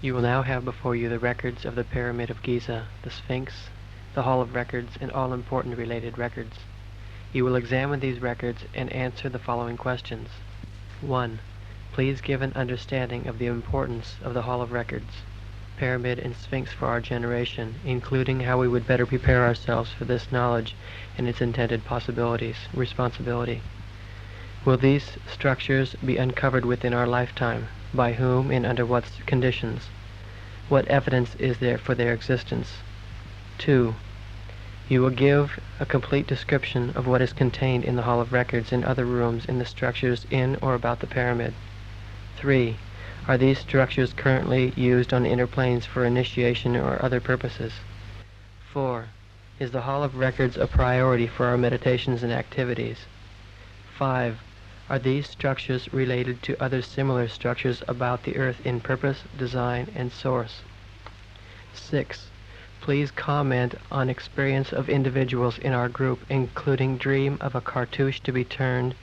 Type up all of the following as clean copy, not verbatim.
You will now have before you the records of the Pyramid of Giza, the Sphinx, the Hall of Records, and all important related records. You will examine these records and answer the following questions. 1. Please give an understanding of the importance of the Hall of Records, Pyramid, and Sphinx for our generation, including how we would better prepare ourselves for this knowledge and its intended responsibility. Will these structures be uncovered within our lifetime? By whom and under what conditions? What evidence is there for their existence? 2. You will give a complete description of what is contained in the Hall of Records and other rooms in the structures in or about the pyramid. 3. Are these structures currently used on inner planes for initiation or other purposes? 4. Is the Hall of Records a priority for our meditations and activities? 5. Are these structures related to other similar structures about the Earth in purpose, design, and source? 6. Please comment on experience of individuals in our group, including dream of a cartouche to be turned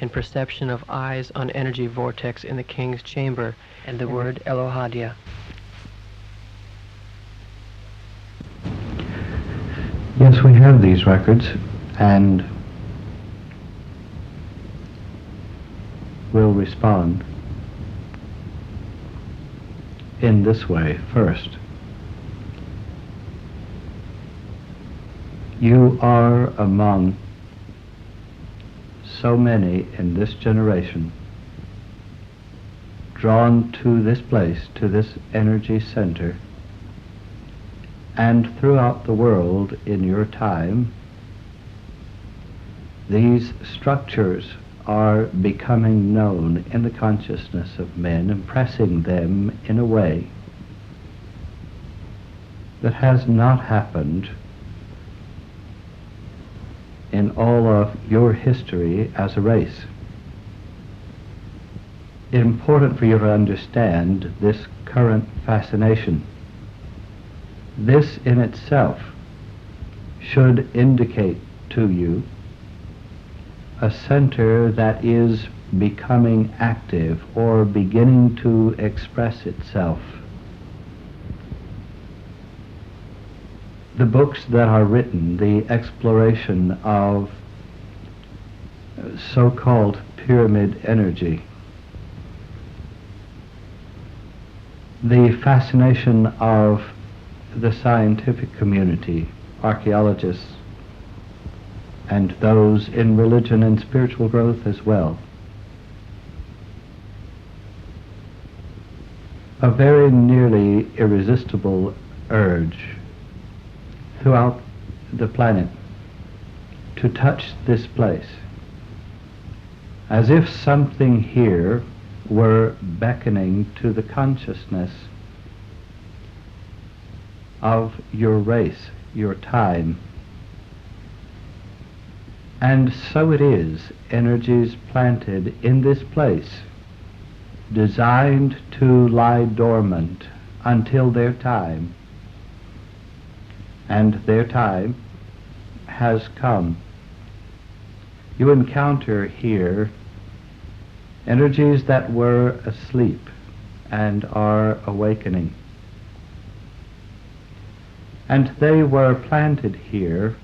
and perception of eyes on energy vortex in the king's chamber and the word Elohadia. Yes, we have these records, and will respond in this way. First, you are among so many in this generation drawn to this place, to this energy center, and throughout the world in your time, these structures are becoming known in the consciousness of men, impressing them in a way that has not happened in all of your history as a race. It's important for you to understand this current fascination. This in itself should indicate to you a center that is becoming active or beginning to express itself. The books that are written, the exploration of so-called pyramid energy, the fascination of the scientific community, archaeologists, and those in religion and spiritual growth as well. A very nearly irresistible urge throughout the planet to touch this place, as if something here were beckoning to the consciousness of your race, your time. And so it is, energies planted in this place, designed to lie dormant until their time. And their time has come. You encounter here energies that were asleep and are awakening. And they were planted here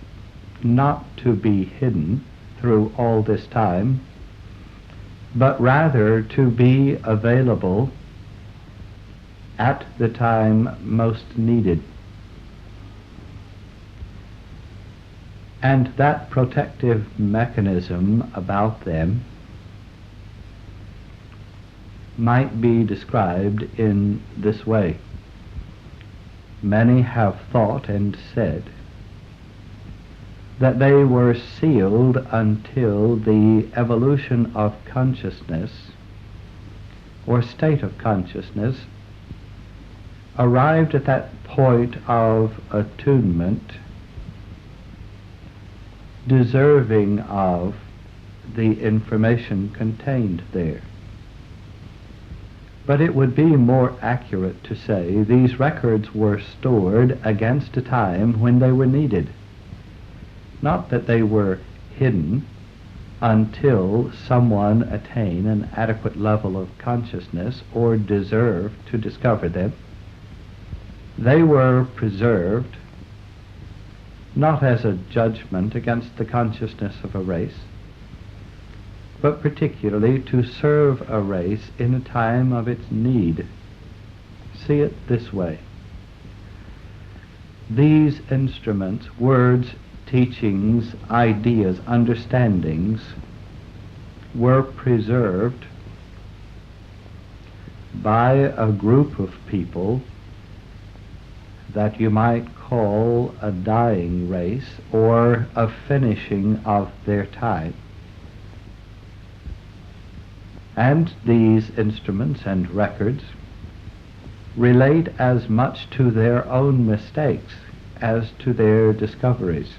not to be hidden through all this time, but rather to be available at the time most needed. And that protective mechanism about them might be described in this way. Many have thought and said that they were sealed until the evolution of consciousness or state of consciousness arrived at that point of attunement deserving of the information contained there. But it would be more accurate to say these records were stored against a time when they were needed. Not that they were hidden until someone attain an adequate level of consciousness or deserve to discover them, They were preserved not as a judgment against the consciousness of a race, but particularly to serve a race in a time of its need. See it this way. These instruments, words, teachings, ideas, understandings, were preserved by a group of people that you might call a dying race or a finishing of their time. And these instruments and records relate as much to their own mistakes as to their discoveries.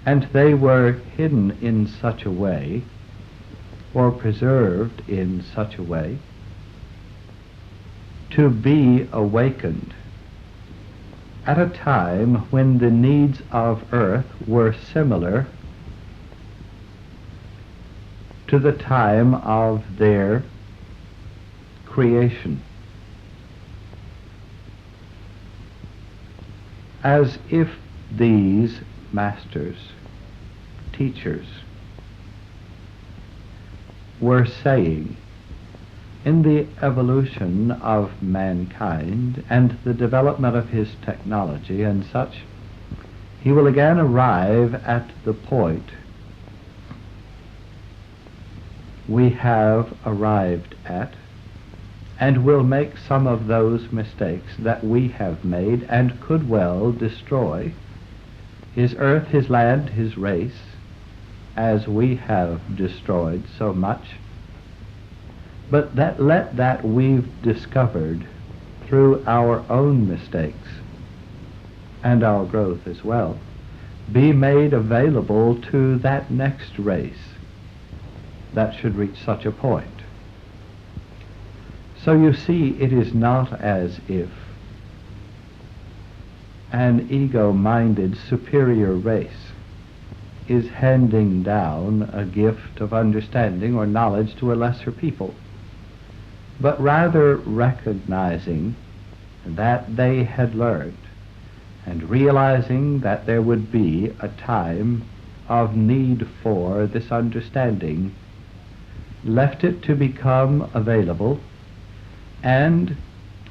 And they were hidden in such a way, or preserved in such a way, to be awakened at a time when the needs of Earth were similar to the time of their creation. As if these masters, teachers, were saying, in the evolution of mankind and the development of his technology and such, he will again arrive at the point we have arrived at, and will make some of those mistakes that we have made and could well destroy his earth, his land, his race, as we have destroyed so much. But let that we've discovered through our own mistakes and our growth as well be made available to that next race that should reach such a point. So you see, it is not as if an ego-minded superior race is handing down a gift of understanding or knowledge to a lesser people, but rather recognizing that they had learned and realizing that there would be a time of need for this understanding, left it to become available and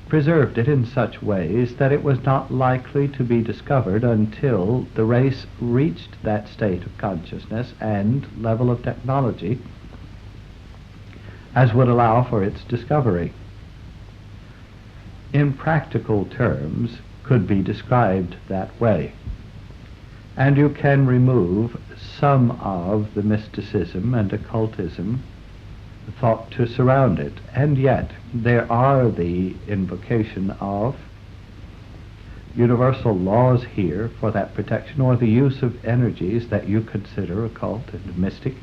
preserved it in such ways that it was not likely to be discovered until the race reached that state of consciousness and level of technology as would allow for its discovery. In practical terms, could be described that way. And you can remove some of the mysticism and occultism thought to surround it, and yet there are the invocation of universal laws here for that protection, or the use of energies that you consider occult and mystic,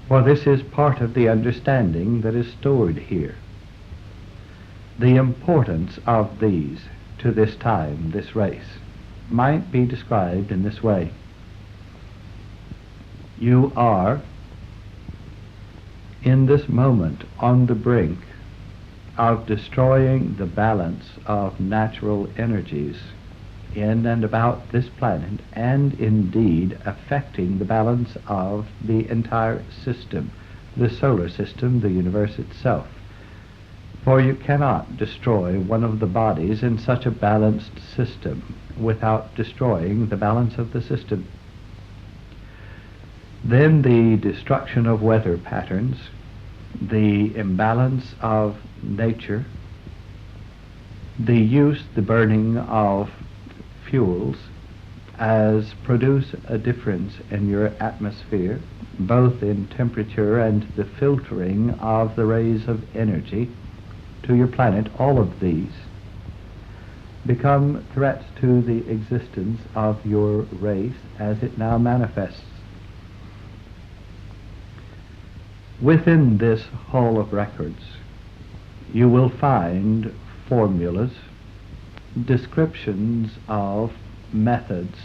for this is part of the understanding that is stored here. The importance of these to this time, this race, might be described in this way. You are in this moment on the brink of destroying the balance of natural energies in and about this planet, and indeed affecting the balance of the entire system, the solar system, the universe itself. For you cannot destroy one of the bodies in such a balanced system without destroying the balance of the system. Then the destruction of weather patterns, the imbalance of nature, the burning of fuels as produce a difference in your atmosphere, both in temperature and the filtering of the rays of energy to your planet, all of these become threats to the existence of your race as it now manifests. Within this hall of records, you will find formulas, descriptions of methods,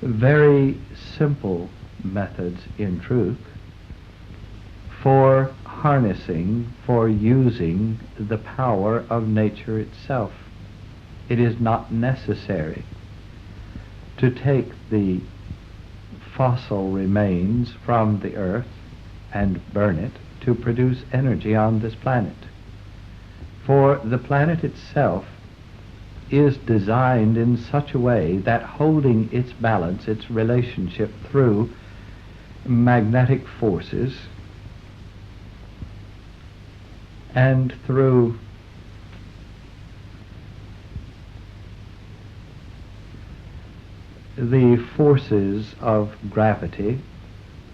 very simple methods in truth, for harnessing for using the power of nature itself. It is not necessary to take the fossil remains from the earth and burn it to produce energy on this planet. For the planet itself is designed in such a way that holding its balance, its relationship through magnetic forces and through the forces of gravity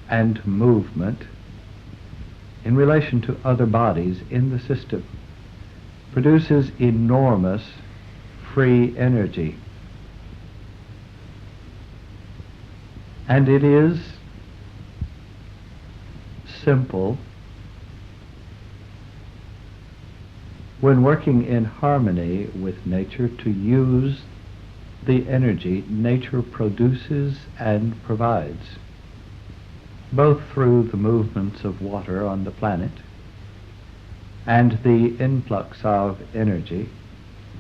and movement in relation to other bodies in the system, produces enormous free energy. And it is simple when working in harmony with nature to use the energy nature produces and provides, both through the movements of water on the planet and the influx of energy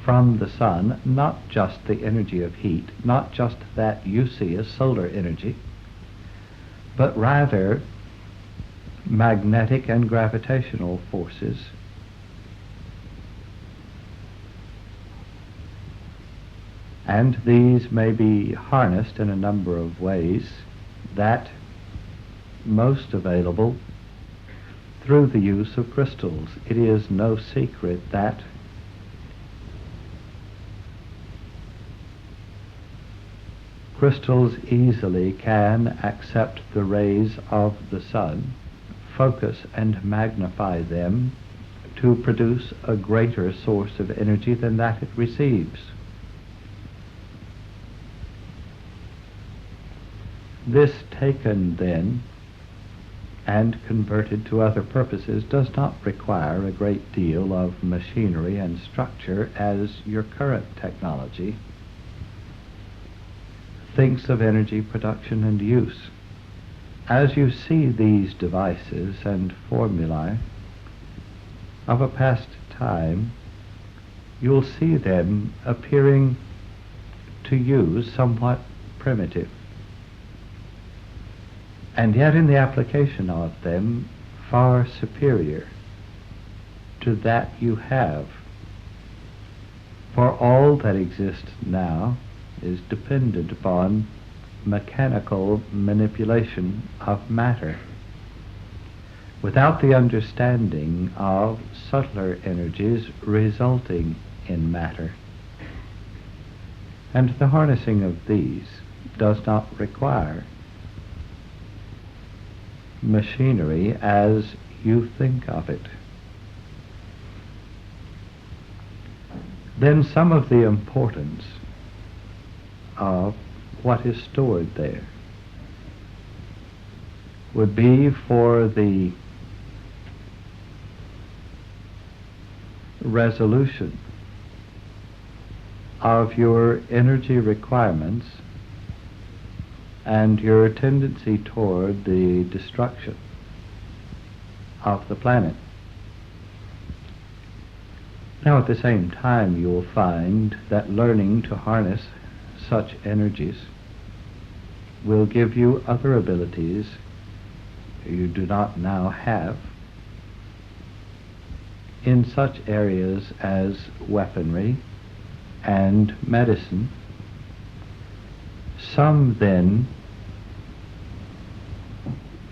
from the sun, not just the energy of heat, not just that you see as solar energy, but rather magnetic and gravitational forces and these may be harnessed in a number of ways, that most available through the use of crystals. It is no secret that crystals easily can accept the rays of the sun, focus and magnify them to produce a greater source of energy than that it receives. This taken then and converted to other purposes does not require a great deal of machinery and structure as your current technology thinks of energy production and use. As you see these devices and formulae of a past time, you'll see them appearing to you somewhat primitive, and yet in the application of them far superior to that you have. For all that exists now is dependent upon mechanical manipulation of matter, without the understanding of subtler energies resulting in matter. And the harnessing of these does not require machinery as you think of it. Then some of the importance of what is stored there would be for the resolution of your energy requirements and your tendency toward the destruction of the planet. Now at the same time you will find that learning to harness such energies will give you other abilities you do not now have in such areas as weaponry and medicine. Some then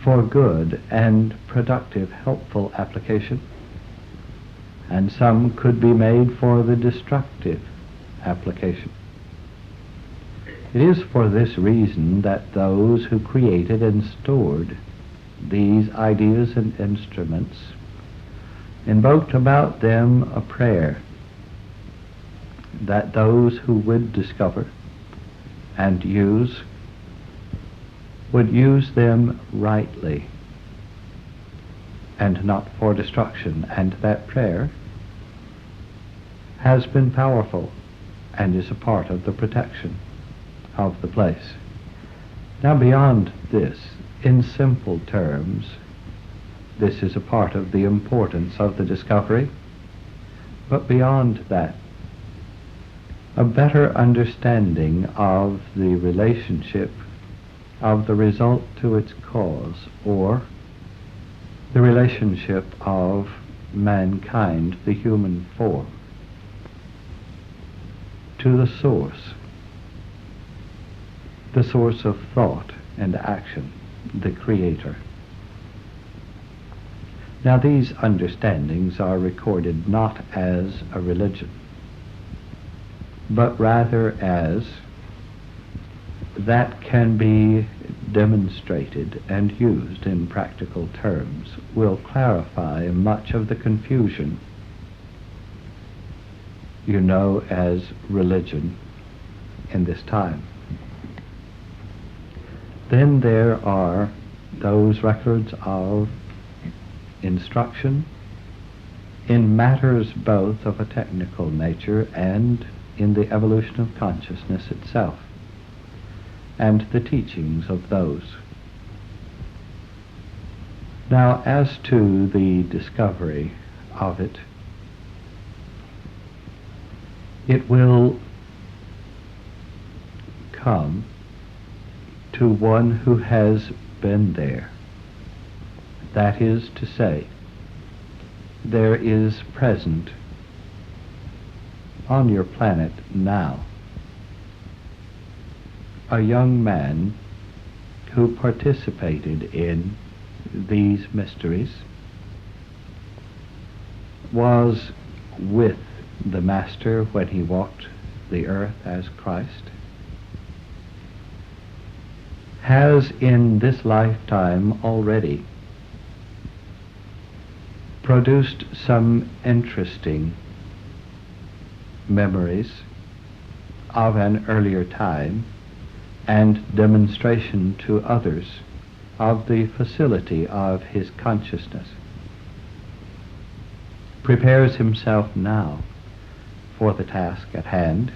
for good and productive, helpful application, and some could be made for the destructive application. It is for this reason that those who created and stored these ideas and instruments invoked about them a prayer that those who would discover and use would use them rightly and not for destruction, and that prayer has been powerful and is a part of the protection of the place. Now beyond this, in simple terms, This is a part of the importance of the discovery. But beyond that, a better understanding of the relationship of the result to its cause, or the relationship of mankind, the human form, to the source of thought and action, the Creator. Now these understandings are recorded not as a religion, but rather as that can be demonstrated and used in practical terms, will clarify much of the confusion you know as religion in this time. Then there are those records of instruction in matters both of a technical nature and in the evolution of consciousness itself, and the teachings of those. Now, as to the discovery of it, it will come to one who has been there. That is to say, there is present on your planet now a young man who participated in these mysteries, was with the Master when he walked the earth as Christ, has in this lifetime already produced some interesting memories of an earlier time and demonstration to others of the facility of his consciousness, prepares himself now for the task at hand,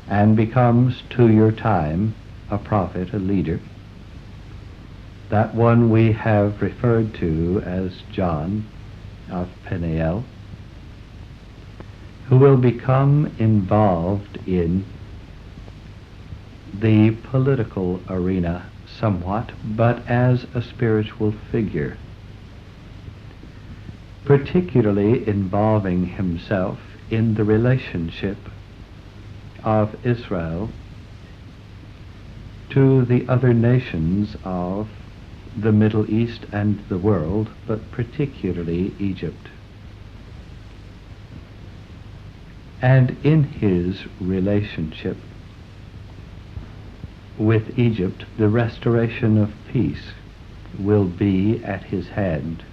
and becomes to your time a prophet, a leader, that one we have referred to as John of Peniel, who will become involved in the political arena somewhat, but as a spiritual figure, particularly involving himself in the relationship of Israel to the other nations of the Middle East and the world, but particularly Egypt. And in his relationship with Egypt, the restoration of peace will be at his hand,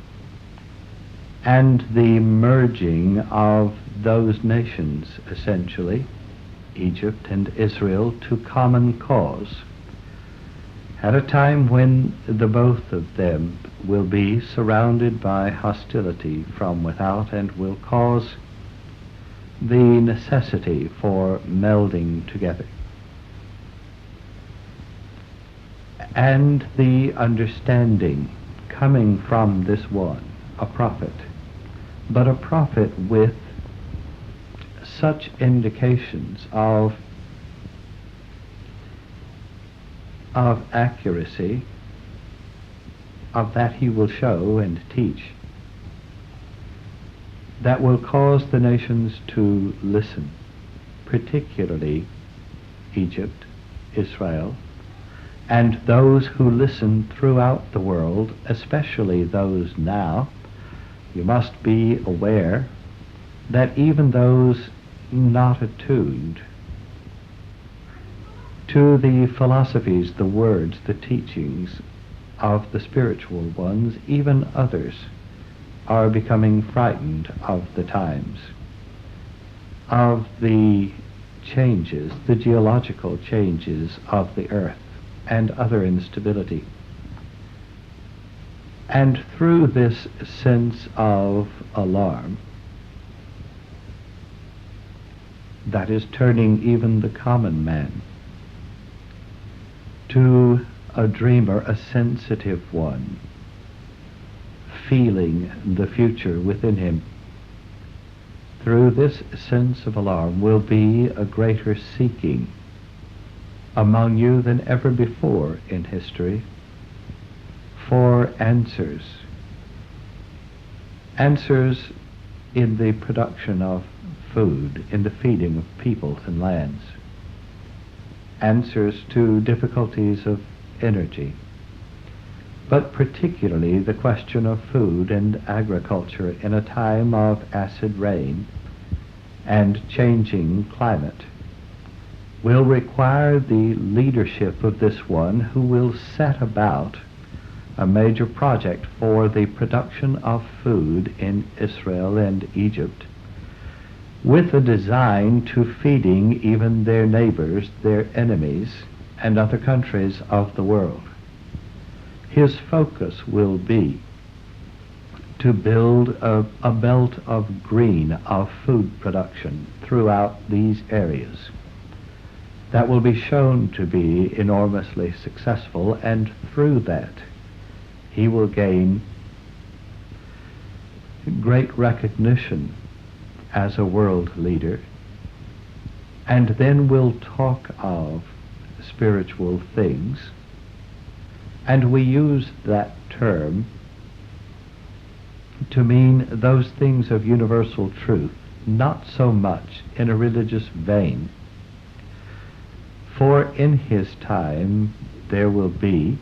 and the merging of those nations, essentially, Egypt and Israel, to common cause, at a time when the both of them will be surrounded by hostility from without, and will cause the necessity for melding together. And the understanding coming from this one, a prophet, but a prophet with such indications of accuracy, of that he will show and teach, that will cause the nations to listen, particularly Egypt, Israel, and those who listen throughout the world, especially those now. You must be aware that even those not attuned to the philosophies, the words, the teachings of the spiritual ones, even others are becoming frightened of the times, of the changes, the geological changes of the earth and other instability. And through this sense of alarm that is turning even the common man to a dreamer, a sensitive one, feeling the future within him. Through this sense of alarm will be a greater seeking among you than ever before in history for answers. Answers in the production of food, in the feeding of people and lands. Answers to difficulties of energy, but particularly the question of food and agriculture in a time of acid rain and changing climate will require the leadership of this one who will set about a major project for the production of food in Israel and Egypt, with a design to feeding even their neighbors, their enemies, and other countries of the world. His focus will be to build a belt of green, of food production throughout these areas that will be shown to be enormously successful, and through that he will gain great recognition as a world leader, and then will talk of spiritual things. And we use that term to mean those things of universal truth, not so much in a religious vein. For in his time there will be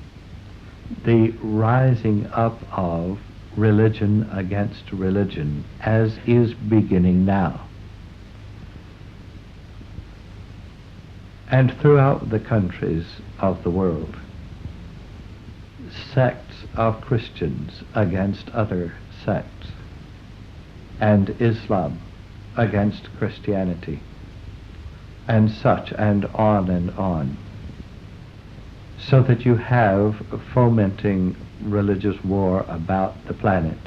the rising up of religion against religion, as is beginning now. And throughout the countries of the world, sects of Christians against other sects, and Islam against Christianity, and such, and on, so that you have fomenting religious war about the planet,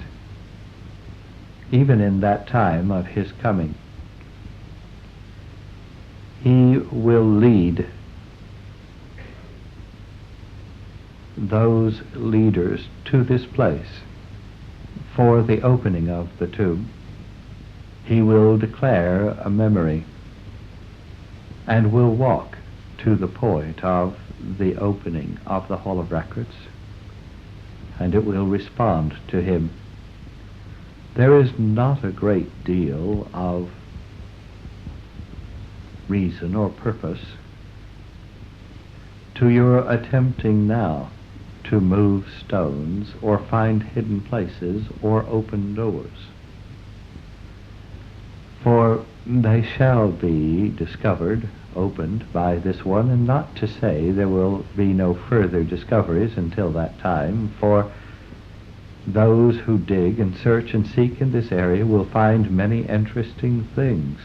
even in that time of his coming. He will lead those leaders to this place for the opening of the tomb. He will declare a memory and will walk to the point of the opening of the Hall of Records, and it will respond to him. There is not a great deal of reason or purpose to your attempting now to move stones or find hidden places or open doors, for they shall be discovered, opened by this one, and not to say there will be no further discoveries until that time, for those who dig and search and seek in this area will find many interesting things.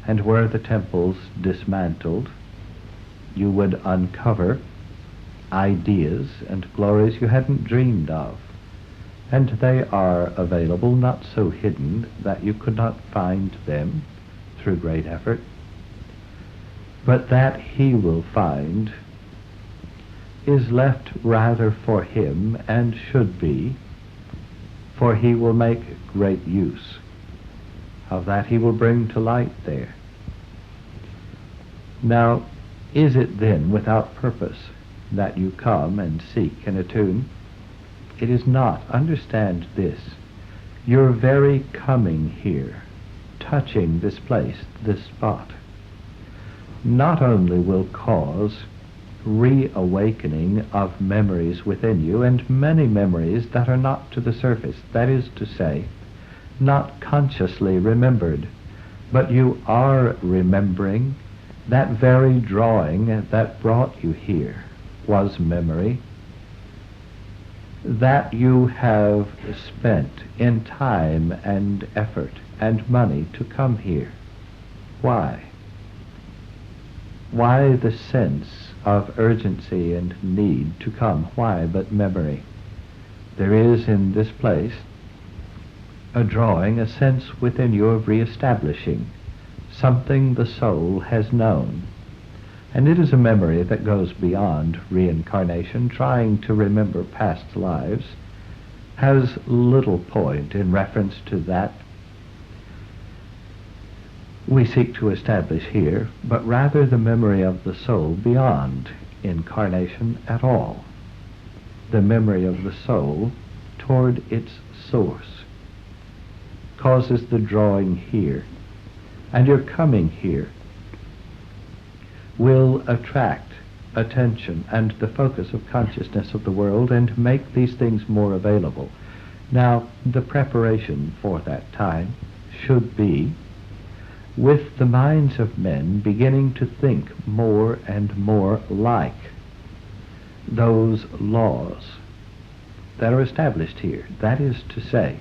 And were the temples dismantled, you would uncover ideas and glories you hadn't dreamed of, and they are available, not so hidden that you could not find them through great effort, but that he will find is left rather for him, and should be, for he will make great use of that he will bring to light there. Now, is it then without purpose that you come and seek and attune? It is not. Understand this. Your very coming here, touching this place, this spot, not only will cause reawakening of memories within you, and many memories that are not to the surface, that is to say, not consciously remembered, but you are remembering that very drawing that brought you here was memory, that you have spent in time and effort and money to come here. Why? Why the sense of urgency and need to come? Why but memory? There is in this place a drawing, a sense within you of re-establishing something the soul has known. And it is a memory that goes beyond reincarnation, trying to remember past lives, has little point in reference to that we seek to establish here, but rather the memory of the soul beyond incarnation at all. The memory of the soul toward its source causes the drawing here, and your coming here will attract attention and the focus of consciousness of the world and make these things more available. Now, the preparation for that time should be with the minds of men beginning to think more and more like those laws that are established here. That is to say,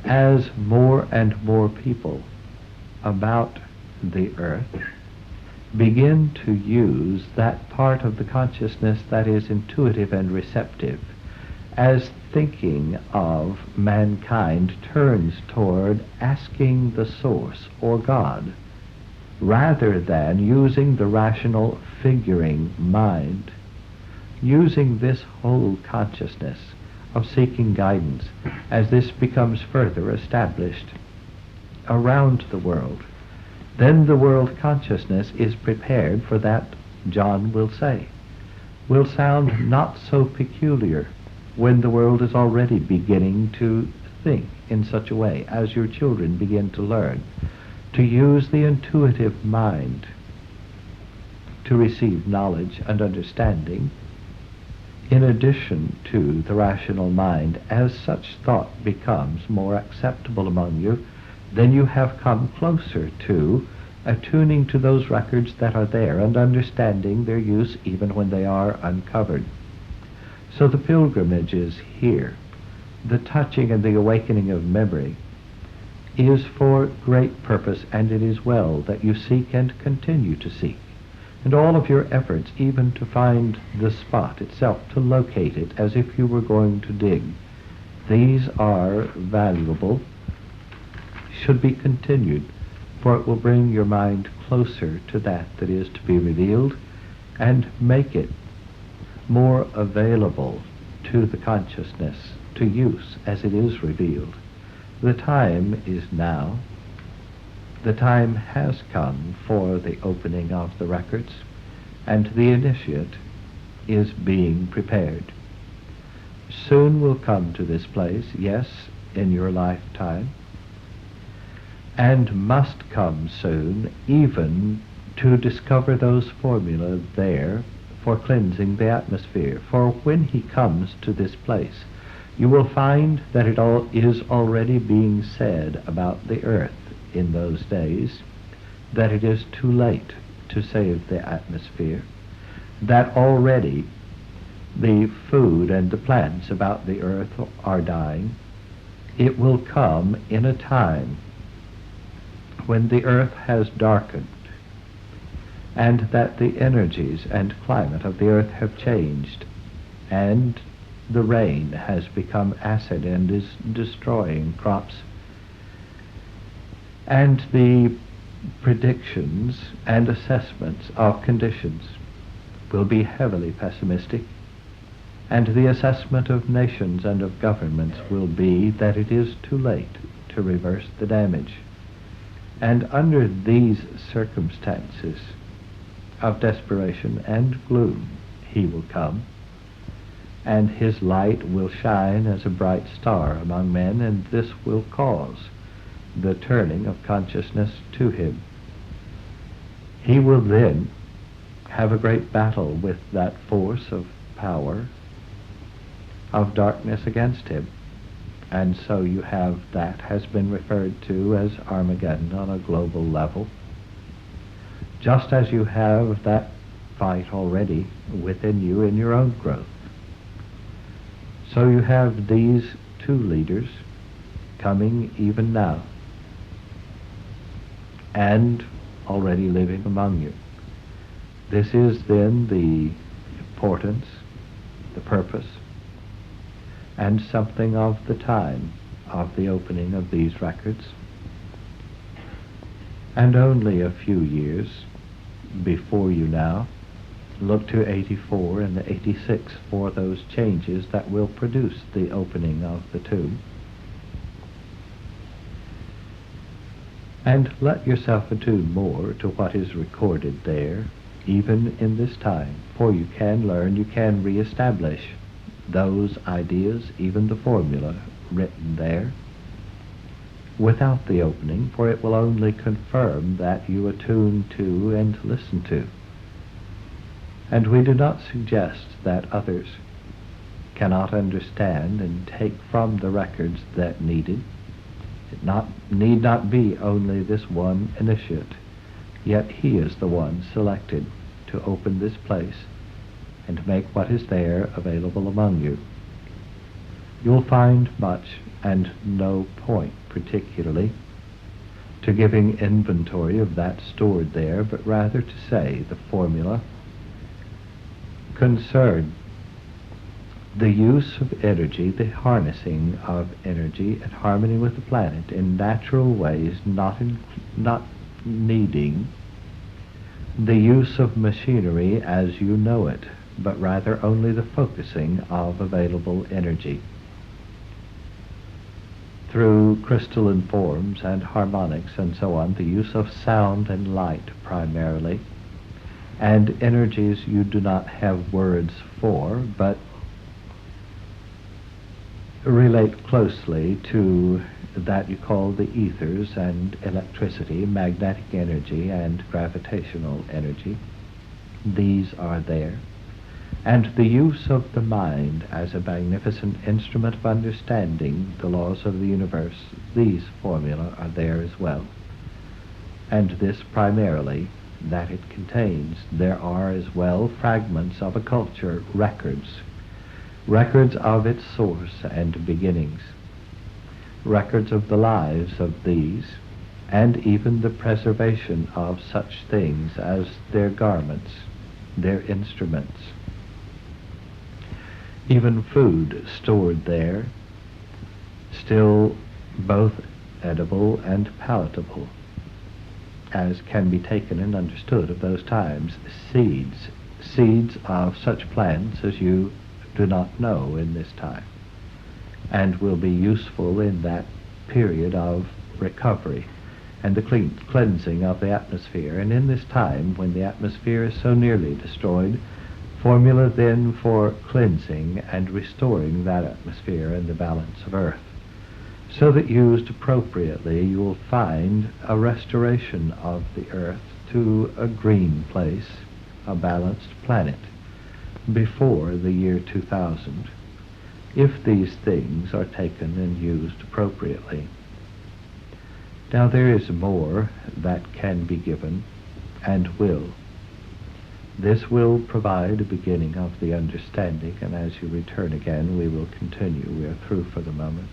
as more and more people about the earth begin to use that part of the consciousness that is intuitive and receptive, as thinking of mankind turns toward asking the source or God, rather than using the rational figuring mind, using this whole consciousness of seeking guidance, as this becomes further established around the world, then the world consciousness is prepared for that, John will say, will sound not so peculiar when the world is already beginning to think in such a way, as your children begin to learn, to use the intuitive mind to receive knowledge and understanding, in addition to the rational mind. As such thought becomes more acceptable among you, then you have come closer to attuning to those records that are there and understanding their use even when they are uncovered. So the pilgrimage is here. The touching and the awakening of memory is for great purpose, and it is well that you seek and continue to seek. And all of your efforts, even to find the spot itself, to locate it as if you were going to dig, these are valuable, should be continued, for it will bring your mind closer to that that is to be revealed and make it more available to the consciousness, to use as it is revealed. The time is now. The time has come for the opening of the records, and the initiate is being prepared. Soon will come to this place, yes, in your lifetime, and must come soon even to discover those formula there for cleansing the atmosphere. For when he comes to this place, you will find that it all is already being said about the earth in those days, that it is too late to save the atmosphere, that already the food and the plants about the earth are dying. It will come in a time when the earth has darkened, and that the energies and climate of the earth have changed, and the rain has become acid and is destroying crops, and the predictions and assessments of conditions will be heavily pessimistic, and the assessment of nations and of governments will be that it is too late to reverse the damage. And under these circumstances of desperation and gloom, he will come, and his light will shine as a bright star among men, and this will cause the turning of consciousness to him. He will then have a great battle with that force of power of darkness against him. And so you have that has been referred to as Armageddon on a global level, just as you have that fight already within you in your own growth. So you have these two leaders coming even now and already living among you. This is then the importance, the purpose, and something of the time of the opening of these records. And only a few years before you now Look to 84 and 86 for those changes that will produce the opening of the tomb. And let yourself attune more to what is recorded there, even in this time, for you can learn, you can re-establish those ideas, even the formula written there, without the opening, for it will only confirm that you attune to and listen to. And we do not suggest that others cannot understand and take from the records that needed. It need not be only this one initiate, yet he is the one selected to open this place and to make what is there available among you. You'll find much and no point particularly to giving inventory of that stored there, but rather to say the formula concern the use of energy, the harnessing of energy in harmony with the planet in natural ways, not needing the use of machinery as you know it, but rather only the focusing of available energy through crystalline forms and harmonics and so on, the use of sound and light primarily, and energies you do not have words for, but relate closely to that you call the ethers and electricity, magnetic energy and gravitational energy. These are there. And the use of the mind as a magnificent instrument of understanding the laws of the universe, these formula are there as well. And this primarily that it contains. There are as well fragments of a culture, records of its source and beginnings, records of the lives of these, and even the preservation of such things as their garments, their instruments, even food stored there, still both edible and palatable, as can be taken and understood of those times, seeds of such plants as you do not know in this time, and will be useful in that period of recovery and the cleansing of the atmosphere. And in this time, when the atmosphere is so nearly destroyed, formula then for cleansing and restoring that atmosphere and the balance of earth, so that used appropriately you will find a restoration of the earth to a green place, a balanced planet, before the year 2000, if these things are taken and used appropriately. Now there is more that can be given, and will. This will provide a beginning of the understanding, and as you return again we will continue. We are through for the moment.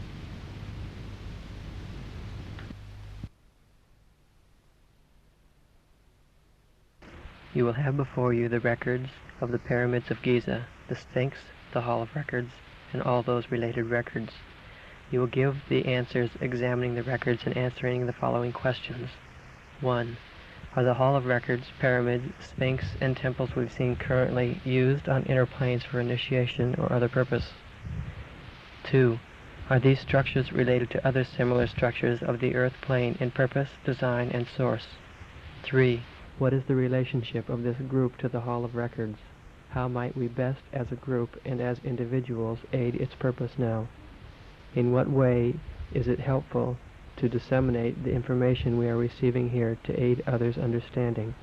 You will have before you the records of the pyramids of Giza, the Sphinx, the Hall of Records, and all those related records. You will give the answers examining the records and answering the following questions. 1. Are the Hall of Records, pyramids, Sphinx, and temples we've seen currently used on inner planes for initiation or other purpose? 2. Are these structures related to other similar structures of the earth plane in purpose, design, and source? 3. What is the relationship of this group to the Hall of Records? How might we best as a group and as individuals aid its purpose now? In what way is it helpful to disseminate the information we are receiving here to aid others' understanding?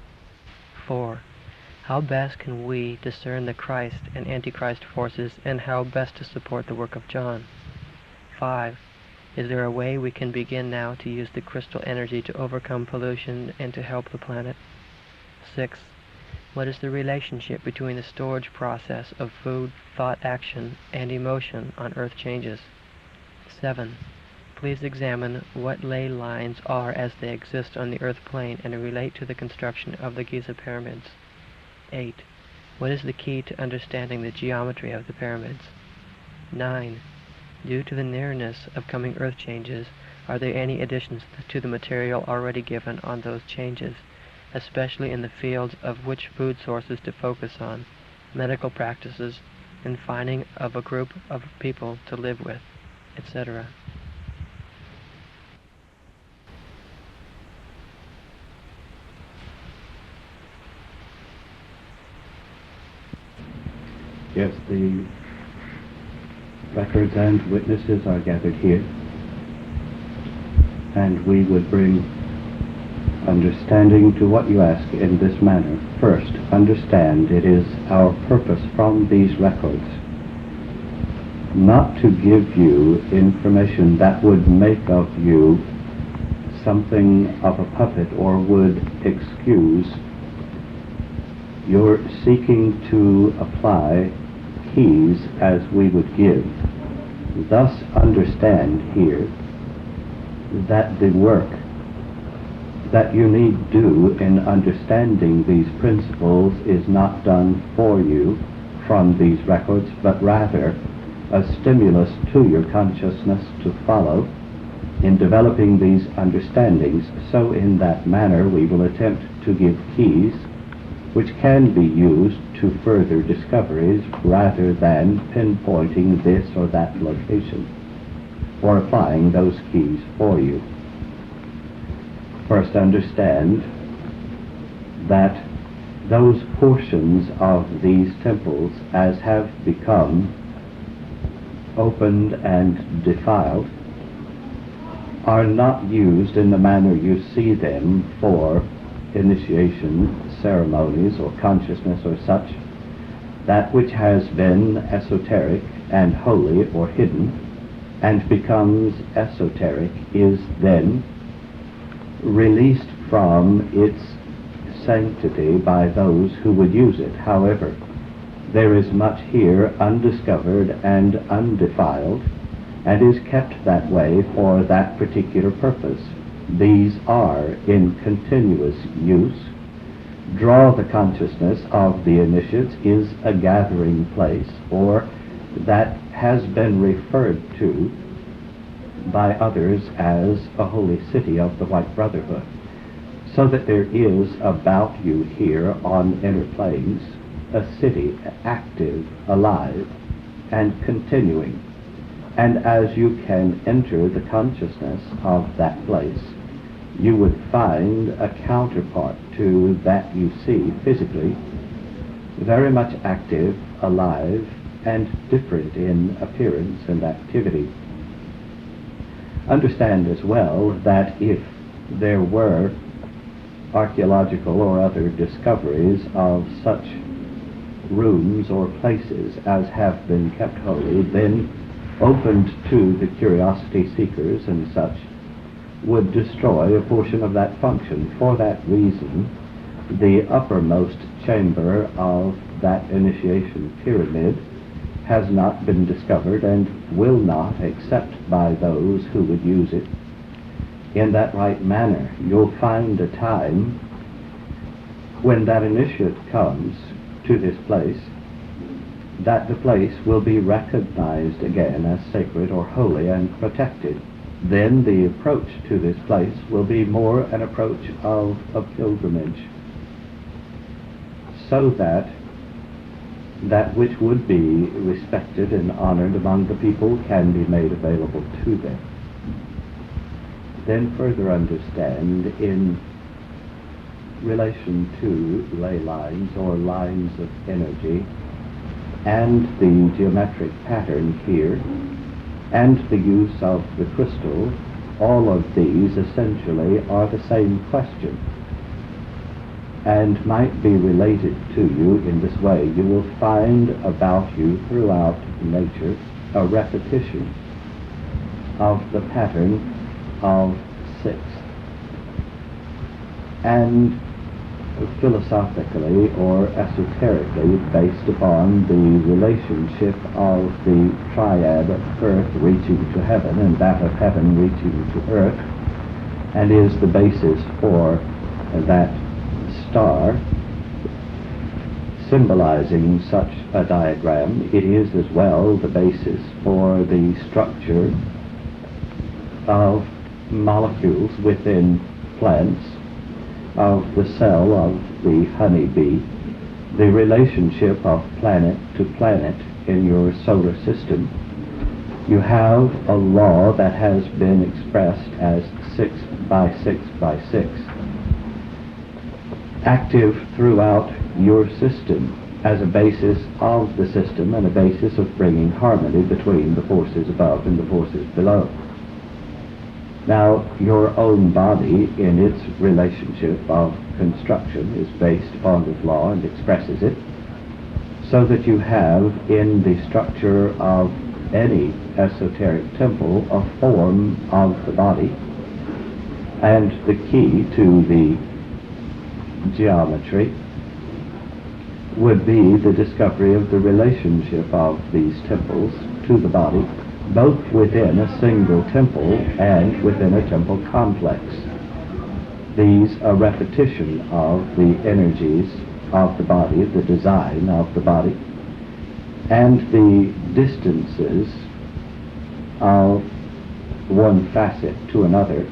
4. How best can we discern the Christ and Antichrist forces, and how best to support the work of John? 5. Is there a way we can begin now to use the crystal energy to overcome pollution and to help the planet? 6. What is the relationship between the storage process of food, thought, action, and emotion on Earth changes? 7. Please examine what ley lines are as they exist on the Earth plane and relate to the construction of the Giza pyramids. 8. What is the key to understanding the geometry of the pyramids? 9. Due to the nearness of coming Earth changes, are there any additions to the material already given on those changes? especially in the fields of which food sources to focus on, medical practices, and finding of a group of people to live with, etc. Yes, the records and witnesses are gathered here, and we would bring understanding to what you ask in this manner. First, understand it is our purpose from these records not to give you information that would make of you something of a puppet or would excuse your seeking to apply keys as we would give. Thus understand here that the work that you need do in understanding these principles is not done for you from these records, but rather a stimulus to your consciousness to follow in developing these understandings. So in that manner we will attempt to give keys which can be used to further discoveries rather than pinpointing this or that location or applying those keys for you. First, understand that those portions of these temples as have become opened and defiled are not used in the manner you see them for initiation ceremonies or consciousness or such. That which has been esoteric and holy or hidden and becomes esoteric is then released from its sanctity by those who would use it. However, there is much here undiscovered and undefiled, and is kept that way for that particular purpose. These are in continuous use. Draw the consciousness of the initiates is a gathering place, or that has been referred to by others as a holy city of the White Brotherhood, so that there is about you here on inner planes a city active, alive, and continuing. And as you can enter the consciousness of that place, you would find a counterpart to that you see physically, very much active, alive, and different in appearance and activity. Understand as well that if there were archaeological or other discoveries of such rooms or places as have been kept holy, then opened to the curiosity seekers and such, would destroy a portion of that function. For that reason, the uppermost chamber of that initiation pyramid has not been discovered and will not, except by those who would use it in that right manner. You'll find a time when that initiate comes to this place, that the place will be recognized again as sacred or holy and protected. Then the approach to this place will be more an approach of a pilgrimage, so that that which would be respected and honored among the people can be made available to them. Then further understand in relation to ley lines or lines of energy and the geometric pattern here and the use of the crystal, all of these essentially are the same question and might be related to you in this way. You will find about you throughout nature a repetition of the pattern of 6. And philosophically or esoterically based upon the relationship of the triad of earth reaching to heaven and that of heaven reaching to earth, and is the basis for that star symbolizing such a diagram. It is as well the basis for the structure of molecules within plants of the cell of the honeybee, the relationship of planet to planet in your solar system, you have a law that has been expressed as 6 by 6 by 6, active throughout your system as a basis of the system and a basis of bringing harmony between the forces above and the forces below. Now, your own body in its relationship of construction is based upon this law and expresses it, so that you have in the structure of any esoteric temple a form of the body, and the key to the geometry would be the discovery of the relationship of these temples to the body, both within a single temple and within a temple complex. These are repetition of the energies of the body, the design of the body, and the distances of one facet to another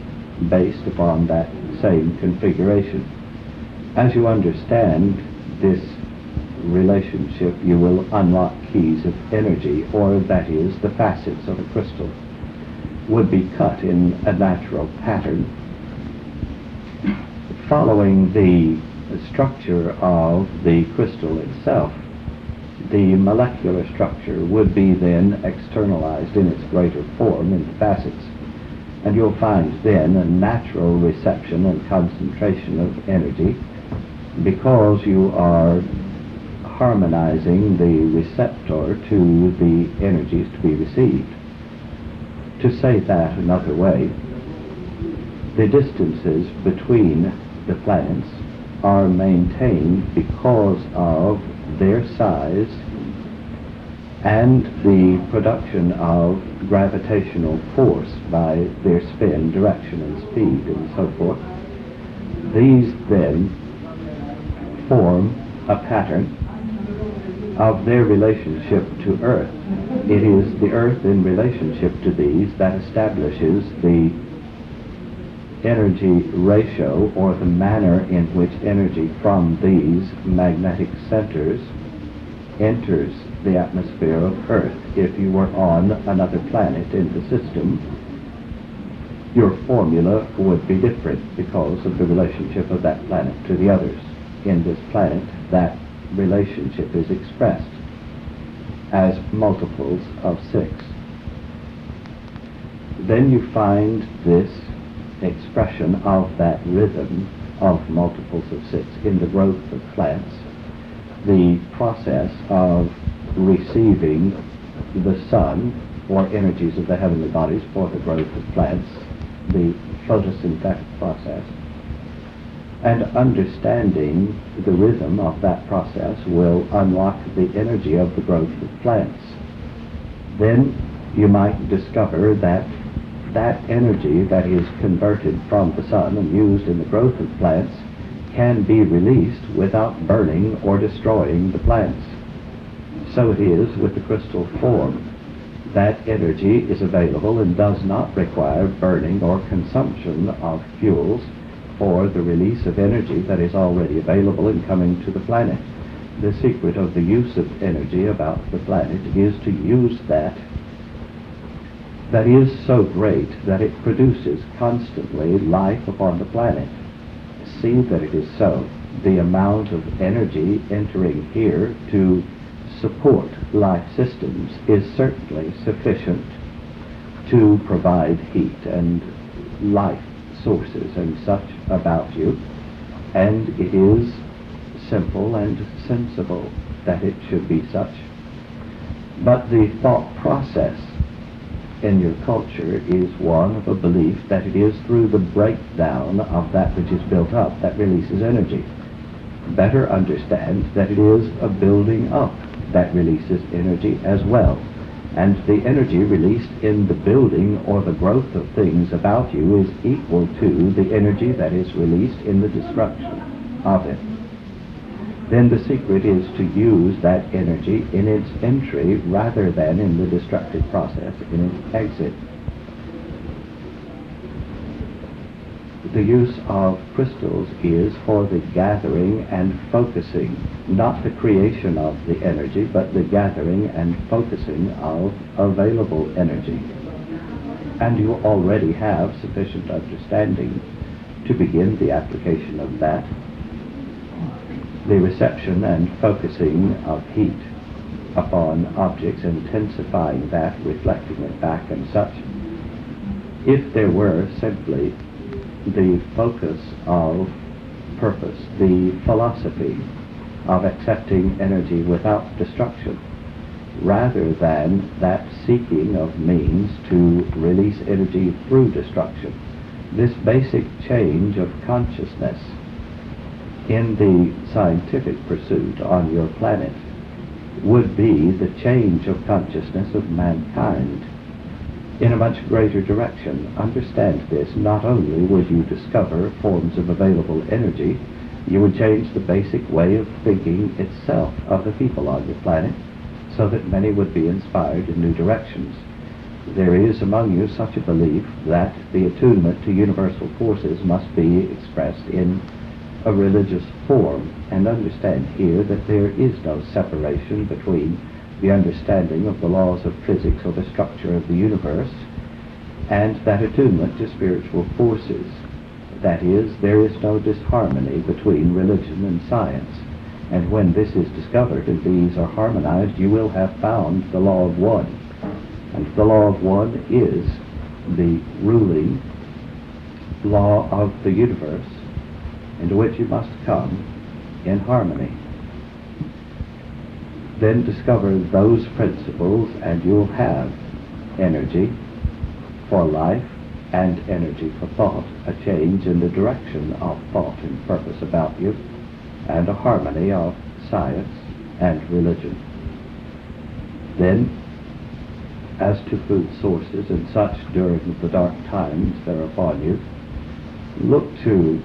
based upon that same configuration. As you understand this relationship, you will unlock keys of energy, or that is, the facets of a crystal would be cut in a natural pattern following the structure of the crystal itself. The molecular structure would be then externalized in its greater form into facets, and you'll find then a natural reception and concentration of energy, because you are harmonizing the receptor to the energies to be received. To say that another way, the distances between the planets are maintained because of their size and the production of gravitational force by their spin, direction, and speed, and so forth. These then form a pattern of their relationship to Earth. It is the Earth in relationship to these that establishes the energy ratio, or the manner in which energy from these magnetic centers enters the atmosphere of Earth. If you were on another planet in the system, your formula would be different because of the relationship of that planet to the others. In this planet, that relationship is expressed as multiples of 6. Then you find this expression of that rhythm of multiples of 6 in the growth of plants, the process of receiving the sun or energies of the heavenly bodies for the growth of plants, the photosynthetic process, and understanding the rhythm of that process will unlock the energy of the growth of plants. Then you might discover that that energy that is converted from the sun and used in the growth of plants can be released without burning or destroying the plants. So it is with the crystal form. That energy is available and does not require burning or consumption of fuels for the release of energy that is already available and coming to the planet. The secret of the use of energy about the planet is to use that is so great that it produces constantly life upon the planet. See that it is so. The amount of energy entering here to support life systems is certainly sufficient to provide heat and life sources and such about you, and it is simple and sensible that it should be such. But the thought process in your culture is one of a belief that it is through the breakdown of that which is built up that releases energy. Better understand that it is a building up that releases energy as well, and the energy released in the building or the growth of things about you is equal to the energy that is released in the destruction of it. Then the secret is to use that energy in its entry rather than in the destructive process in its exit. The use of crystals is for the gathering and focusing, not the creation of the energy, but the gathering and focusing of available energy. And you already have sufficient understanding to begin the application of that. The reception and focusing of heat upon objects, intensifying that, reflecting it back and such. If there were simply the focus of purpose, the philosophy of accepting energy without destruction, rather than that seeking of means to release energy through destruction, this basic change of consciousness in the scientific pursuit on your planet would be the change of consciousness of mankind in a much greater direction. Understand this. Not only would you discover forms of available energy, you would change the basic way of thinking itself of the people on your planet, so that many would be inspired in new directions. There is among you such a belief that the attunement to universal forces must be expressed in a religious form, and understand here that there is no separation between the understanding of the laws of physics or the structure of the universe and that attunement to spiritual forces. That is, there is no disharmony between religion and science, and when this is discovered and these are harmonized, you will have found the law of one. And the law of one is the ruling law of the universe, into which you must come in harmony. Then discover those principles and you'll have energy for life and energy for thought, a change in the direction of thought and purpose about you, and a harmony of science and religion. Then, as to food sources and such during the dark times that are upon you, look to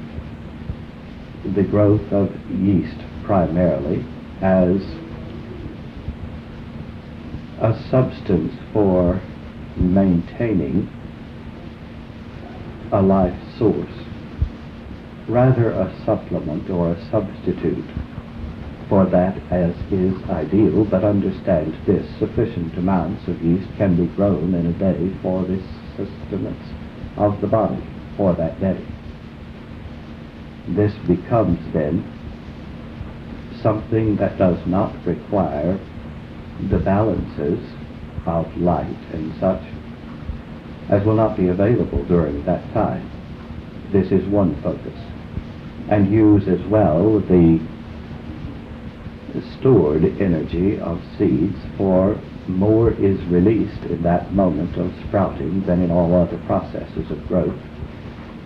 the growth of yeast primarily as a substance for maintaining a life source, rather a supplement or a substitute for that as is ideal, but understand this: sufficient amounts of yeast can be grown in a day for the sustenance of the body for that day. This becomes then something that does not require the balances of light and such, as will not be available during that time. This is one focus. And use as well the stored energy of seeds, for more is released in that moment of sprouting than in all other processes of growth.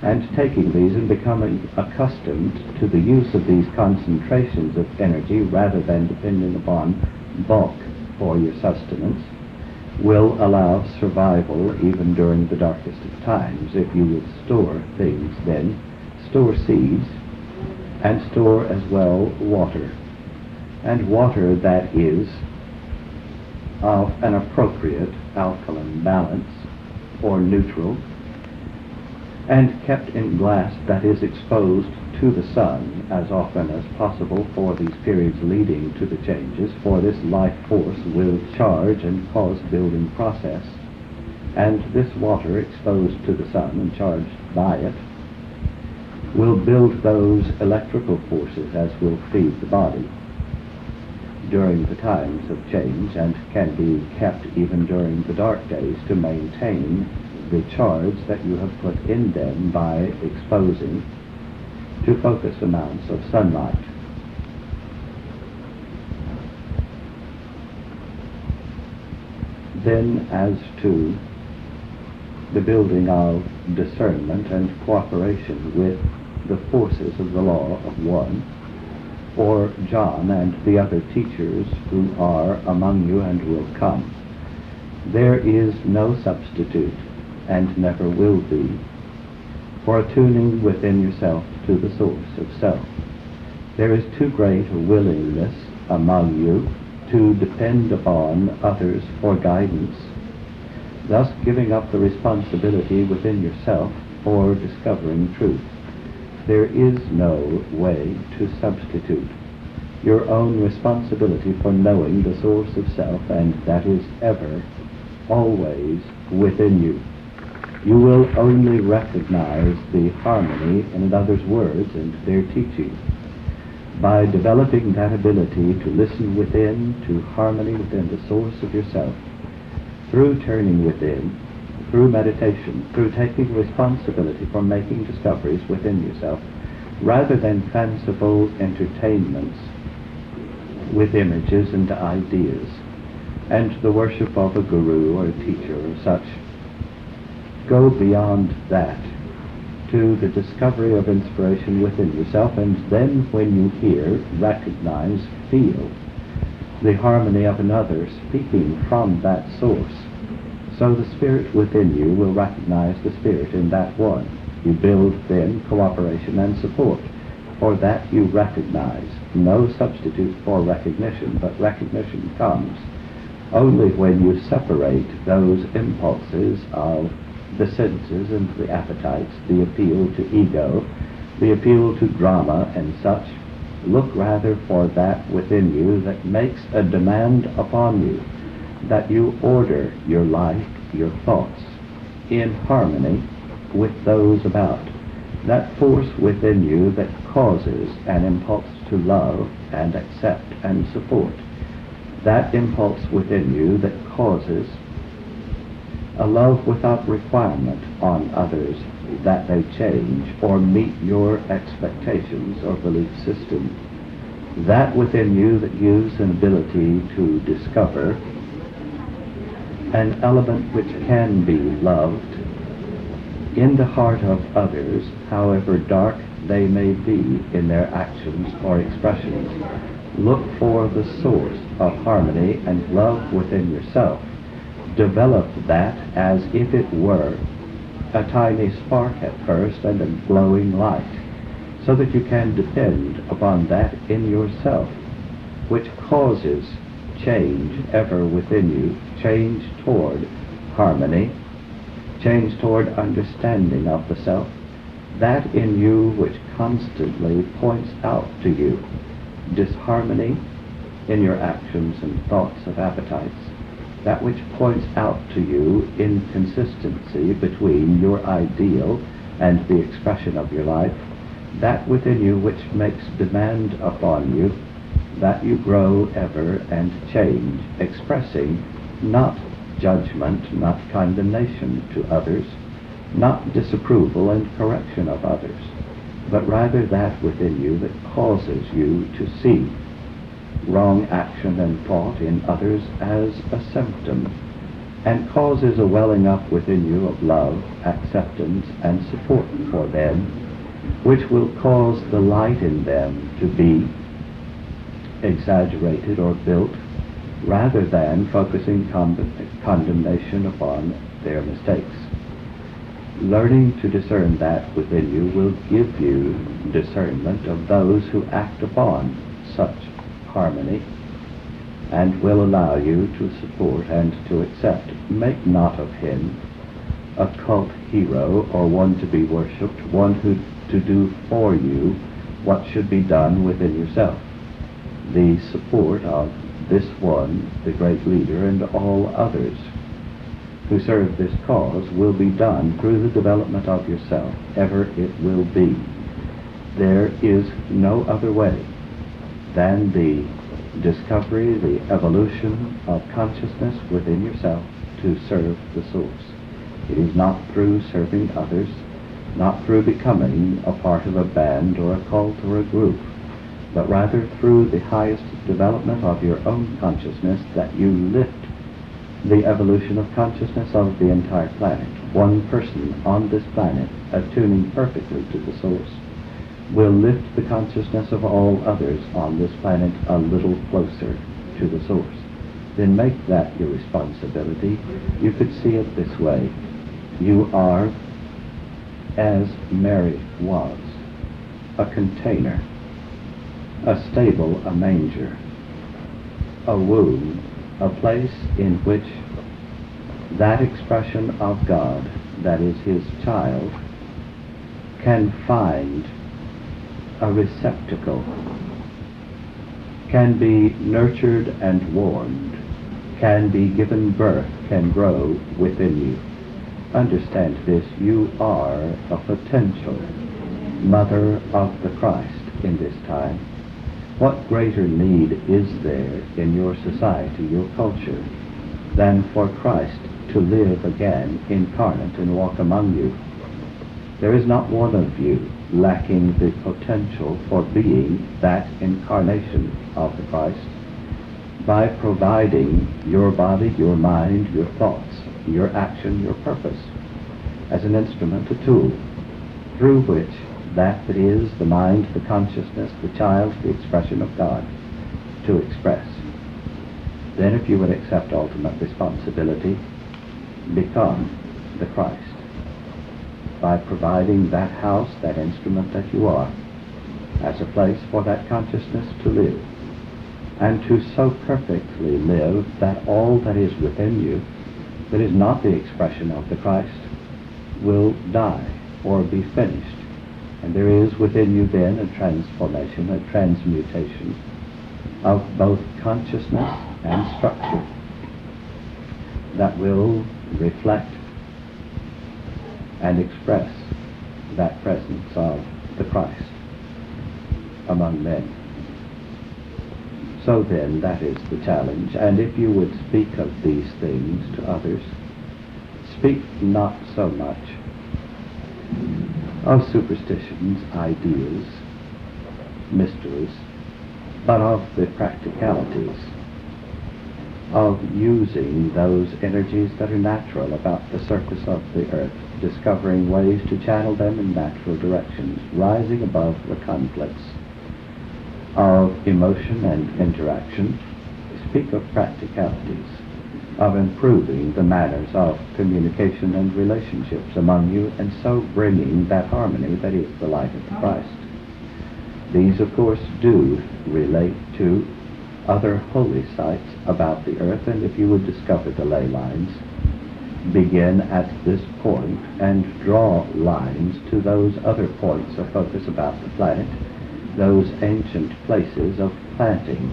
And taking these and becoming accustomed to the use of these concentrations of energy rather than depending upon bulk for your sustenance will allow survival even during the darkest of times. If you would store things, then store seeds and store as well water, and water that is of an appropriate alkaline balance or neutral, and kept in glass that is exposed to the sun as often as possible for these periods leading to the changes, for this life force will charge and cause building process, and this water exposed to the sun and charged by it will build those electrical forces as will feed the body during the times of change, and can be kept even during the dark days to maintain the charge that you have put in them by exposing to focus amounts of sunlight. Then, as to the building of discernment and cooperation with the forces of the law of one, for John and the other teachers who are among you and will come, there is no substitute, and never will be, for attuning within yourself to the source of self. There is too great a willingness among you to depend upon others for guidance, thus giving up the responsibility within yourself for discovering truth. There is no way to substitute your own responsibility for knowing the source of self, and that is ever, always within you. You will only recognize the harmony in another's words and their teaching by developing that ability to listen within to harmony within the source of yourself, through turning within, through meditation, through taking responsibility for making discoveries within yourself, rather than fanciful entertainments with images and ideas, and the worship of a guru or a teacher or such. Go beyond that to the discovery of inspiration within yourself, and then when you hear, recognize, feel the harmony of another speaking from that source. So the spirit within you will recognize the spirit in that one. You build then cooperation and support. For that you recognize. No substitute for recognition, but recognition comes only when you separate those impulses of the senses and the appetites, the appeal to ego, the appeal to drama and such. Look rather for that within you that makes a demand upon you, that you order your life, your thoughts, in harmony with those about. That force within you that causes an impulse to love and accept and support. That impulse within you that causes a love without requirement on others that they change or meet your expectations or belief system. That within you that gives an ability to discover an element which can be loved in the heart of others, however dark they may be in their actions or expressions. Look for the source of harmony and love within yourself. Develop that as if it were a tiny spark at first and a glowing light, so that you can depend upon that in yourself, which causes change ever within you, change toward harmony, change toward understanding of the self, that in you which constantly points out to you disharmony in your actions and thoughts of appetites, that which points out to you inconsistency between your ideal and the expression of your life, that within you which makes demand upon you, that you grow ever and change, expressing not judgment, not condemnation to others, not disapproval and correction of others, but rather that within you that causes you to see wrong action and thought in others as a symptom, and causes a welling up within you of love, acceptance, and support for them, which will cause the light in them to be exaggerated or built, rather than focusing condemnation upon their mistakes. Learning to discern that within you will give you discernment of those who act upon such harmony, and will allow you to support and to accept. Make not of him a cult hero or one to be worshipped, one who to do for you what should be done within yourself. The support of this one, the great leader, and all others who serve this cause will be done through the development of yourself. Ever it will be. There is no other way than the discovery, the evolution of consciousness within yourself to serve the source. It is not through serving others, not through becoming a part of a band or a cult or a group, but rather through the highest development of your own consciousness that you lift the evolution of consciousness of the entire planet. One person on this planet, attuning perfectly to the source, will lift the consciousness of all others on this planet a little closer to the source. Then make that your responsibility. You could see it this way. You are, as Mary was, a container, a stable, a manger, a womb, a place in which that expression of God, that is his child, can find a receptacle, can be nurtured and warmed, can be given birth, can grow within you. Understand this, you are a potential mother of the Christ in this time. What greater need is there in your society, your culture, than for Christ to live again incarnate and walk among you? There is not one of you lacking the potential for being that incarnation of the Christ by providing your body, your mind, your thoughts, your action, your purpose as an instrument, a tool, through which that is the mind, the consciousness, the child, the expression of God, to express. Then if you would accept ultimate responsibility, become the Christ by providing that house, that instrument that you are, as a place for that consciousness to live, and to so perfectly live that all that is within you, that is not the expression of the Christ, will die or be finished. And there is within you then a transformation, a transmutation of both consciousness and structure that will reflect and express that presence of the Christ among men. So then, that is the challenge. And if you would speak of these things to others, speak not so much of superstitions, ideas, mysteries, but of the practicalities of using those energies that are natural about the surface of the earth, discovering ways to channel them in natural directions, rising above the conflicts of emotion and interaction. Speak of practicalities, of improving the manners of communication and relationships among you, and so bringing that harmony that is the light of the Christ. These, of course, do relate to other holy sites about the earth, and if you would discover the ley lines, begin at this point and draw lines to those other points of focus about the planet, those ancient places of planting,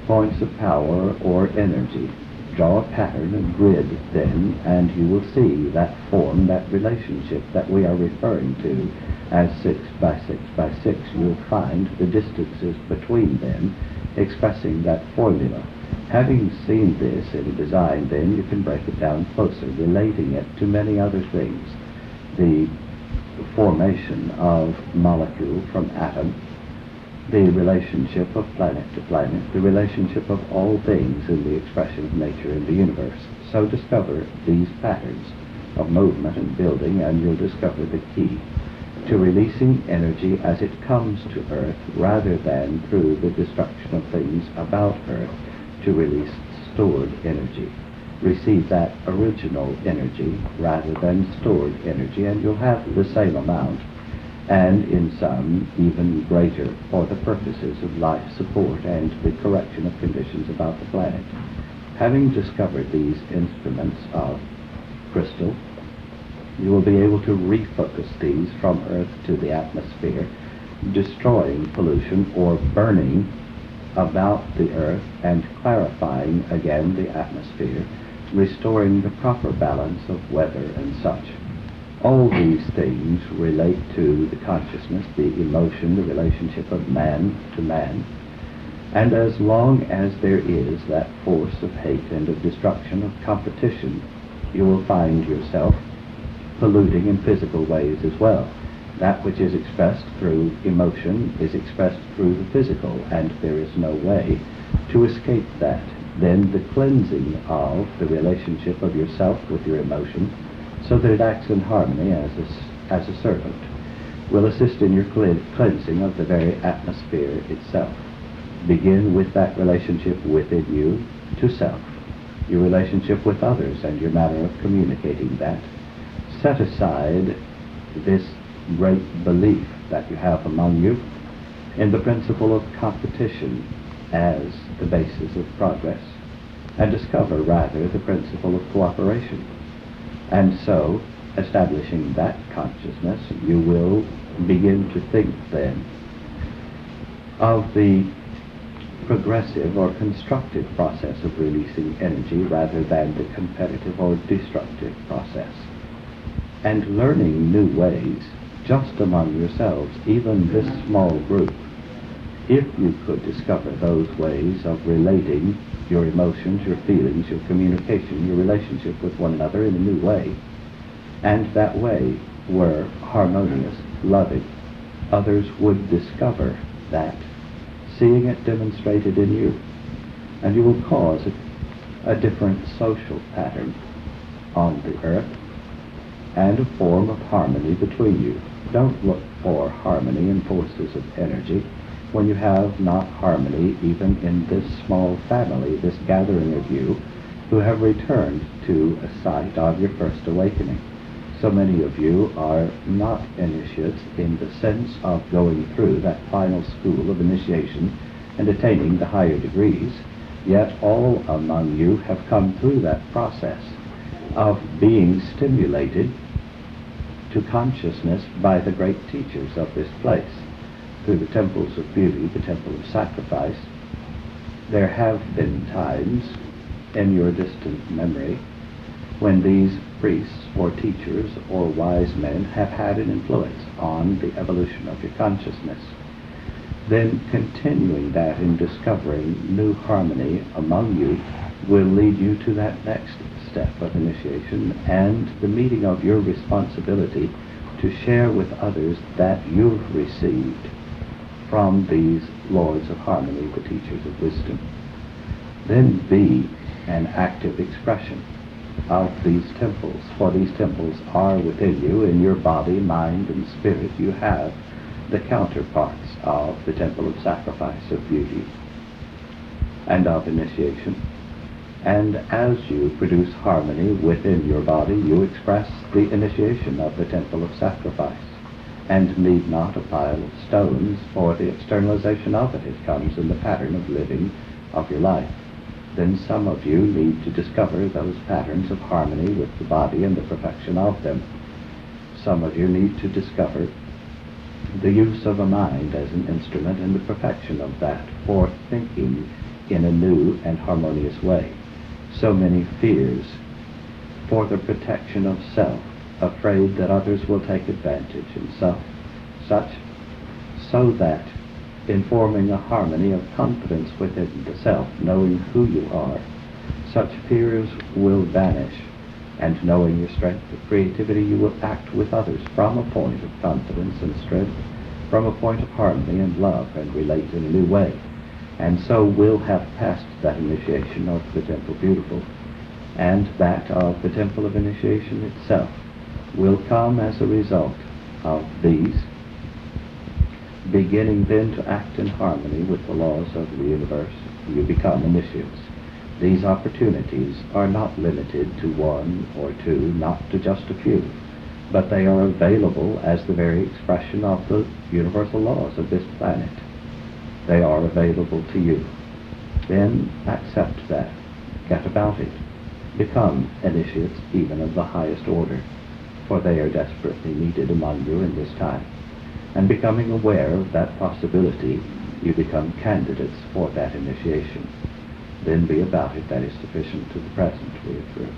points of power or energy. Draw a pattern, a grid then, and you will see that form, that relationship that we are referring to as 6 by 6 by 6. You'll find the distances between them expressing that formula. Having seen this in a design, then you can break it down closer, relating it to many other things. The formation of molecule from atom, the relationship of planet to planet, the relationship of all things in the expression of nature in the universe. So discover these patterns of movement and building, and you'll discover the key to releasing energy as it comes to Earth, rather than through the destruction of things about Earth, to release stored energy. Receive that original energy rather than stored energy, and you'll have the same amount, and in some even greater, for the purposes of life support and the correction of conditions about the planet. Having discovered these instruments of crystal, you will be able to refocus these from Earth to the atmosphere, destroying pollution or burning about the Earth and clarifying again the atmosphere, restoring the proper balance of weather and such. All these things relate to the consciousness, the emotion, the relationship of man to man. And as long as there is that force of hate and of destruction, of competition, you will find yourself polluting in physical ways as well. That which is expressed through emotion is expressed through the physical, and there is no way to escape that. Then the cleansing of the relationship of yourself with your emotion, so that it acts in harmony as a servant, will assist in your cleansing of the very atmosphere itself. Begin with that relationship within you to self, your relationship with others and your manner of communicating that. Set aside this great belief that you have among you in the principle of competition as the basis of progress, and discover rather the principle of cooperation. And so establishing that consciousness, you will begin to think then of the progressive or constructive process of releasing energy rather than the competitive or destructive process. And learning new ways just among yourselves, even this small group, if you could discover those ways of relating your emotions, your feelings, your communication, your relationship with one another in a new way, and that way were harmonious, loving, others would discover that, seeing it demonstrated in you, and you will cause a different social pattern on the earth and a form of harmony between you. Don't look for harmony in forces of energy when you have not harmony even in this small family, this gathering of you who have returned to a site of your first awakening. So many of you are not initiates in the sense of going through that final school of initiation and attaining the higher degrees, yet all among you have come through that process of being stimulated to consciousness by the great teachers of this place. Through the temples of beauty, the temple of sacrifice, there have been times in your distant memory when these priests or teachers or wise men have had an influence on the evolution of your consciousness. Then continuing that in discovering new harmony among you will lead you to that next step of initiation and the meeting of your responsibility to share with others that you've received from these lords of harmony, the teachers of wisdom. Then be an active expression of these temples, for these temples are within you. In your body, mind, and spirit you have the counterparts of the temple of sacrifice, of beauty, and of initiation. And as you produce harmony within your body, you express the initiation of the temple of sacrifice, and need not a pile of stones for the externalization of it. It comes in the pattern of living of your life. Then some of you need to discover those patterns of harmony with the body and the perfection of them. Some of you need to discover the use of a mind as an instrument and the perfection of that for thinking in a new and harmonious way. So many fears for the protection of self, afraid that others will take advantage and so that in forming a harmony of confidence within the self, knowing who you are, such fears will vanish, and knowing your strength of creativity, you will act with others from a point of confidence and strength, from a point of harmony and love, and relate in a new way. And so will have passed that initiation of the Temple Beautiful, and that of the Temple of Initiation itself will come as a result of these, beginning then to act in harmony with the laws of the universe. You become initiates. These opportunities are not limited to one or two, not to just a few, but they are available as the very expression of the universal laws of this planet. They are available to you. Then accept that. Get about it. Become initiates even of the highest order, for they are desperately needed among you in this time. And becoming aware of that possibility, you become candidates for that initiation. Then be about it. That is sufficient to the present. We are through.